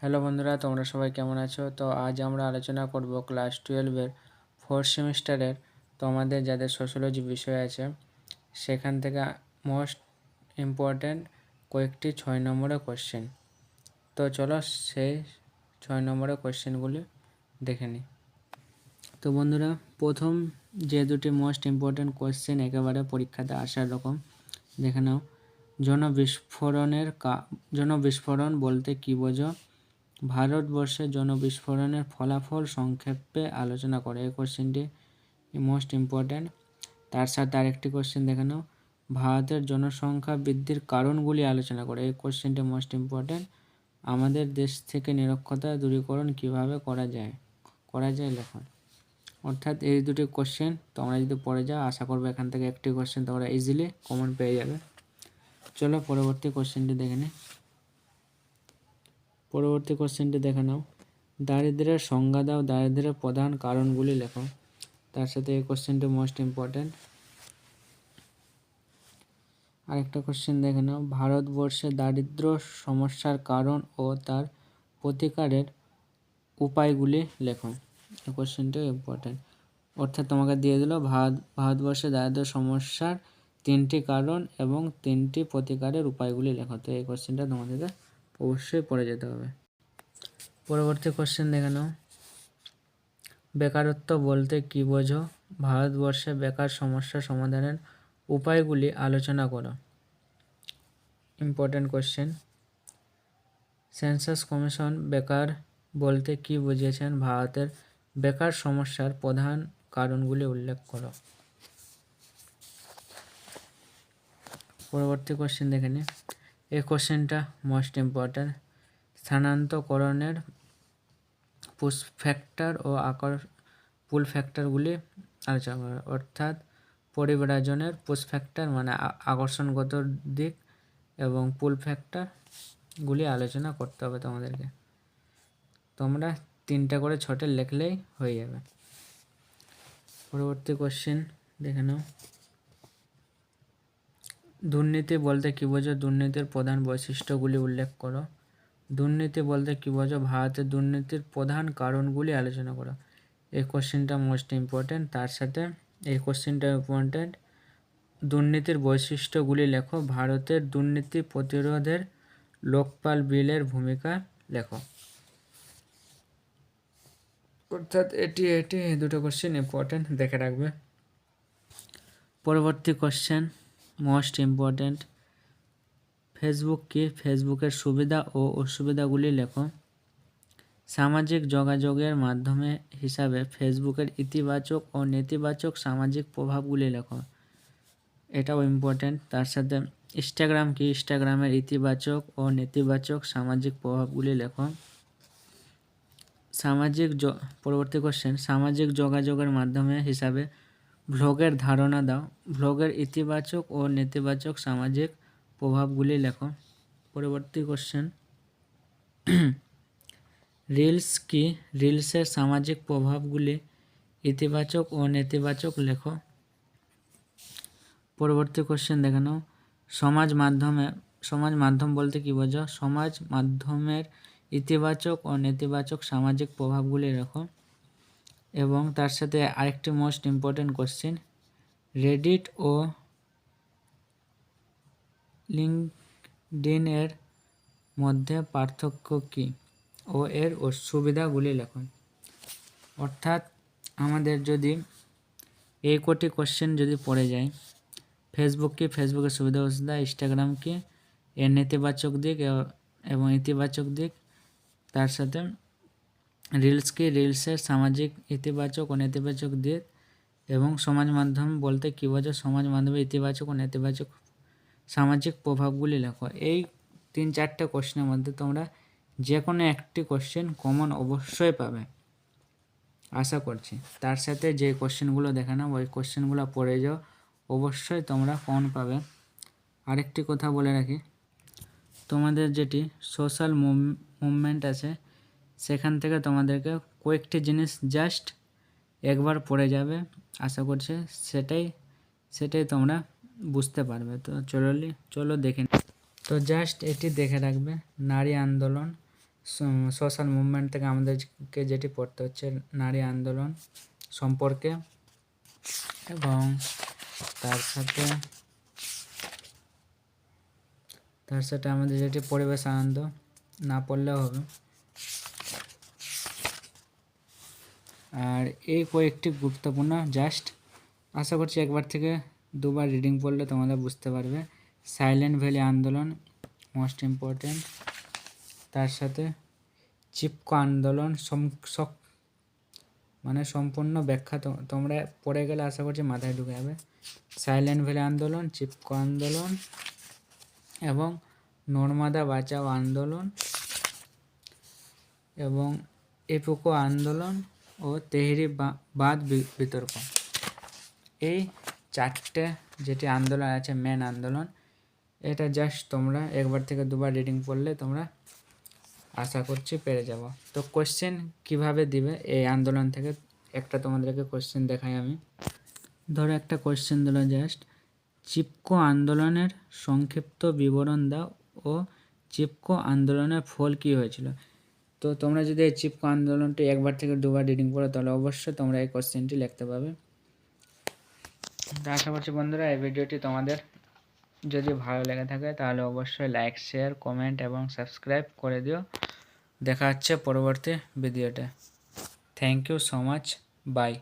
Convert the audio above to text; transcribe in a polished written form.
Hello বন্ধুরা, তোমরা সবাই কেমন আছো? তো আজ আমরা আলোচনা করব ক্লাস 12-এর ফোর্থ সেমিস্টারের তোমাদের যাদের সোশ্যোলজি বিষয় আছে সেখান থেকে মোস্ট ইম্পর্ট্যান্ট কয়েকটি 6 নম্বরের কোশ্চেন। তো চলো সেই 6 নম্বরের কোশ্চেনগুলি দেখে নিই। তো বন্ধুরা, প্রথম যে দুটি মোস্ট ইম্পর্ট্যান্ট কোশ্চেন একেবারে পরীক্ষাতে আসার রকম দেখে নাও। জনবিস্ফোরণ বলতে কী বোঝো? ভারতবর্ষে জনবিস্ফোরণের ফলাফল সংক্ষেপে আলোচনা করে। এই কোশ্চেনটি মোস্ট ইম্পর্ট্যান্ট। তার সাথে আরেকটি কোশ্চেন দেখে নাও, ভারতের জনসংখ্যা বৃদ্ধির কারণগুলি আলোচনা করে। এই কোশ্চেনটি মোস্ট ইম্পর্ট্যান্ট। আমাদের দেশ থেকে নিরক্ষরতা দূরীকরণ কিভাবে করা যায় লেখো। অর্থাৎ এই দুটি কোশ্চেন তোমরা যদি পড়ে যাও, আশা করবো এখান থেকে একটি কোশ্চেন তোমরা ইজিলি কমন পেয়ে যাবে। চলো পরবর্তী কোশ্চেনটি দেখে নিই। পরবর্তী কোশ্চেনটি দেখে নাও, দারিদ্র্যের সংজ্ঞা দাও, দারিদ্র্যের প্রধান কারণগুলি লেখো। তার সাথে এই কোশ্চেনটি মোস্ট ইম্পর্ট্যান্ট। আরেকটা কোশ্চেন দেখে নাও, ভারতবর্ষে দারিদ্র্য সমস্যার কারণ ও তার প্রতিকারের উপায়গুলি লেখো। এই কোশ্চেনটি ইম্পর্ট্যান্ট। অর্থাৎ তোমাকে দিয়ে দিল ভারতবর্ষে দারিদ্র্য সমস্যার 3টি কারণ এবং 3টি প্রতিকারের উপায়গুলি লেখো। তো এই কোশ্চেনটা তোমাদেরকে অবশ্যই পড়ে যেতে হবে। পরবর্তী কোশ্চেন দেখে নাও, বেকারত্ব বলতে কী বোঝো? ভারতবর্ষে বেকার সমস্যা সমাধানের উপায়গুলি আলোচনা করো। Important question. সেন্সাস কমিশন বেকার বলতে কী বুঝিয়েছেন? ভারতের বেকার সমস্যার প্রধান কারণগুলি উল্লেখ করো। পরবর্তী কোশ্চেন দেখে নিই। এই কোশ্চেনটা মোস্ট ইম্পর্ট্যান্ট। স্থানান্তরকরণের পুশ ফ্যাক্টর ও পুল ফ্যাক্টরগুলি আলোচনা করা। অর্থাৎ পরিব্রাজনের পুশ ফ্যাক্টর মানে আকর্ষণগত দিক এবং পুল ফ্যাক্টরগুলি আলোচনা করতে হবে তোমাদেরকে। তোমরা 3টা করে 6টে লিখলেই হয়ে যাবে। পরবর্তী কোশ্চেন দেখে নাও, দুর্নীতি বলতে কী বোঝো? দুর্নীতির প্রধান বৈশিষ্ট্যগুলি উল্লেখ করো। দুর্নীতি বলতে কী বোঝো? ভারতের দুর্নীতির প্রধান কারণগুলি আলোচনা করো। এই কোশ্চেনটা মোস্ট ইম্পর্ট্যান্ট। তার সাথে এই কোশ্চেনটা ইম্পর্ট্যান্ট, দুর্নীতির বৈশিষ্ট্যগুলি লেখো। ভারতের দুর্নীতি প্রতিরোধের লোকপাল বিলের ভূমিকা লেখো। অর্থাৎ এটি দুটো কোশ্চেন ইম্পর্ট্যান্ট, দেখে রাখবে। পরবর্তী কোশ্চেন মোস্ট ইম্পর্ট্যান্ট, ফেসবুক কি? ফেসবুকের সুবিধা ও অসুবিধাগুলি লেখো। সামাজিক যোগাযোগের মাধ্যমে হিসাবে ফেসবুকের ইতিবাচক ও নেতিবাচক সামাজিক প্রভাবগুলি লেখো। এটাও ইম্পর্ট্যান্ট। তার সাথে ইনস্টাগ্রাম কি? ইনস্টাগ্রামের ইতিবাচক ও নেতিবাচক সামাজিক প্রভাবগুলি লেখো। পরবর্তী কোশ্চেন, সামাজিক যোগাযোগের মাধ্যমে হিসাবে ভ্লগের ধারণা দাও। ভ্লগের ইতিবাচক ও নেতিবাচক সামাজিক প্রভাবগুলি লেখো। পরবর্তী কোশ্চেন, রিলস কি? রিলসের সামাজিক প্রভাবগুলি ইতিবাচক ও নেতিবাচক লেখো। পরবর্তী কোশ্চেন দেখে নাও, সমাজ মাধ্যম বলতে কী বোঝো? সমাজ মাধ্যমের ইতিবাচক ও নেতিবাচক সামাজিক প্রভাবগুলি লেখো। এবং তার সাথে আরেকটি মোস্ট ইম্পর্ট্যান্ট কোশ্চেন, রেডিট ও লিঙ্কডইন এর মধ্যে পার্থক্য কী ও এর সুবিধাগুলি লেখো। অর্থাৎ আমাদের যদি এই কোটি কোশ্চেন যদি পড়ে যায়, ফেসবুক কি? ফেসবুকের সুবিধা অসুবিধা। ইনস্টাগ্রাম কি? এর নেতিবাচক দিক এবং ইতিবাচক দিক। তার সাথে রিলস কি? রিলসের সামাজিক ইতিবাচক ও নেতিবাচক দিক। এবং সমাজ মাধ্যম বলতে কী বোঝো? সমাজ মাধ্যমের ইতিবাচক ও নেতিবাচক সামাজিক প্রভাবগুলি লেখো। এই 3-4টে কোশ্চেনের মধ্যে তোমরা যে কোনো একটি কোশ্চেন কমন অবশ্যই পাবে, আশা করছি। তার সাথে যে কোশ্চেনগুলো দেখে নাও, ওই কোশ্চেনগুলো পড়ে যাও, অবশ্যই তোমরা কমন পাবে। আরেকটি কথা বলে রাখি, তোমাদের যেটি সোশ্যাল মুভমেন্ট আছে সেখান থেকে তোমাদেরকে কয়েকটি জিনিস জাস্ট একবার পড়ে যাবে, আশা করছি সেটাই তোমরা বুঝতে পারবে। তো চলো দেখে। তো জাস্ট এটি দেখে রাখবে, নারী আন্দোলন, সোশ্যাল মুভমেন্ট থেকে আমাদেরকে যেটি পড়তে হচ্ছে নারী আন্দোলন সম্পর্কে, এবং তার সাথে আমাদের যেটি পরিবেশ আনন্দ না পড়লেও হবে। আর এই কয়েকটি গুরুত্বপূর্ণ, জাস্ট আশা করছি একবার থেকে দুবার রিডিং পড়লে তোমরা বুঝতে পারবে। সাইলেন্ট ভ্যালি আন্দোলন মোস্ট ইম্পর্টেন্ট, তার সাথে চিপকো আন্দোলন মানে সম্পূর্ণ ব্যাখ্যা তোমরা পড়ে গেলে আশা করছি মাথায় ঢুকে যাবে। সাইলেন্ট ভ্যালি আন্দোলন, চিপকো আন্দোলন এবং নর্মদা বাঁচাও আন্দোলন এবং ইপোকো আন্দোলন ও তেহরি বাঁধ বিতর্ক, এই চারটে যেটি আন্দোলন আছে মেন আন্দোলন, এটা জাস্ট তোমরা একবার থেকে দুবার রিডিং পড়লে তোমরা আশা করছি পেরে যাব। তো কোশ্চেন কিভাবে দিবে এই আন্দোলন থেকে একটা তোমাদেরকে কোশ্চেন দেখাই আমি। ধরো একটা কোশ্চেন দিলো জাস্ট চিপকো আন্দোলনের সংক্ষিপ্ত বিবরণ দাও ও চিপকো আন্দোলনের ফল কী হয়েছিল। তো তোমরা যদি এই চিপকো আন্দোলনটি একবার থেকে দুবার রিডিং পড়ো তাহলে অবশ্যই তোমরা এই কোশ্চেনটি লিখতে পারবে। তো আশা করছি বন্ধুরা এই ভিডিওটি তোমাদের যদি ভালো লেগে থাকে তাহলে অবশ্যই লাইক, শেয়ার, কমেন্ট এবং সাবস্ক্রাইব করে দিও। দেখা হচ্ছে পরবর্তী ভিডিওতে। Thank you so much, by.